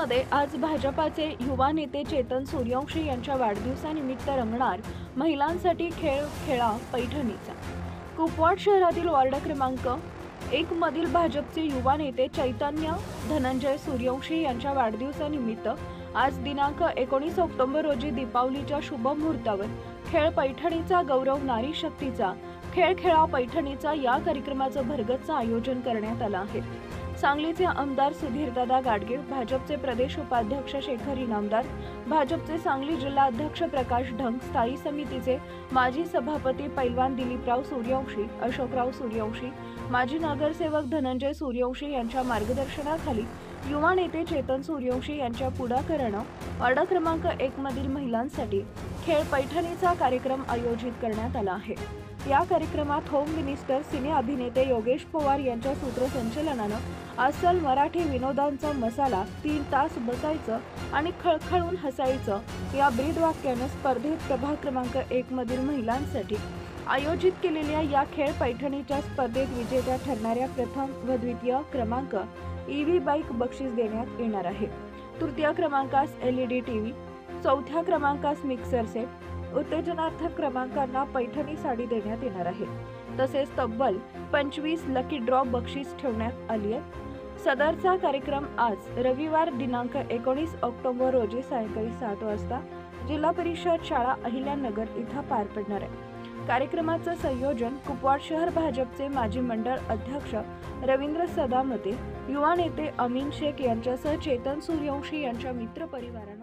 कुपवाडमध्ये आज भाजपाचे युवा नेते चेतन सूर्यवंशी यांच्या वाढदिवसानिमित्त रंगणार महिलांसाठी खेळ खेळा पैठणीचा। कुपवाड शहरातील वार्ड क्रमांक 1 मधील भाजपचे युवा नेते चैतन्य धनंजय सूर्यवंशी यांच्या वाढदिवसानिमित्त आज दिनांक 19 ऑक्टोबर रोजी दीपावलीच्या शुभ मुहूर्तावर खेळ पैठणीचा गौरव नारी शक्तीचा खेळ खेळा पैठणीचा या कार्यक्रमाचं भरगच्च आयोजन करण्यात आलं आहे। सांगलीचे आमदार सुधीरदादा गाडगे, भाजपचे प्रदेश उपाध्यक्ष शेखर इनामदार, भाजपचे सांगली जिल्हा अध्यक्ष प्रकाश ढंग, स्थायी समितीचे माजी सभापती पैलवान दिलीपराव सूर्यवंशी, अशोकराव सूर्यवंशी, माजी नगरसेवक धनंजय सूर्यवंशी यांच्या मार्गदर्शनाखाली युवा नेते चेतन सूर्यवंशी यांच्या पुढाकारानं वार्ड क्रमांक 1 मधील महिलांसाठी खेळ पैठणीचा कार्यक्रम आयोजित करण्यात आला आहे। या कार्यक्रमात होम मिनिस्टर सिने अभिनेते योगेश पवार यांच्या सूत्रसंचालनानं अस्सल मराठी विनोदांचा मसाला 3 तास बसायचं आणि खळखळून हसायचं या ब्रीदवाक्यानं स्पर्धेत प्रभाग क्रमांक 1 मधील महिलांसाठी आयोजित केलेल्या या खेळ पैठणीच्या स्पर्धेत विजेत्या ठरणाऱ्या प्रथम व द्वितीय क्रमांक ईव्ही बाईक बक्षीस देण्यात येणार आहे। तृतीय क्रमांकास LED टीव्ही, चौथ्या क्रमांकास मिक्सर सेट, उत्तेजनार्थ क्रमांकांना पैठणी साडी देण्यात येणार आहे। तसेच तब्बल 25 लकी ड्रॉ बक्षीस ठेवण्यात आली आहे। सदरचा कार्यक्रम आज रविवार दिनांक 19 ऑक्टोबर रोजी सायंकाळी 7 वाजता जिल्हा परिषद शाळा अहिल्यानगर इथं पार पडणार आहे। कार्यक्रमाचं संयोजन कुपवाड शहर भाजपचे माजी मंडळ अध्यक्ष रवींद्र सदामते, युवा नेते अमीन शेख यांच्यासह चेतन सूर्यवंशी यांच्या मित्र परिवारानं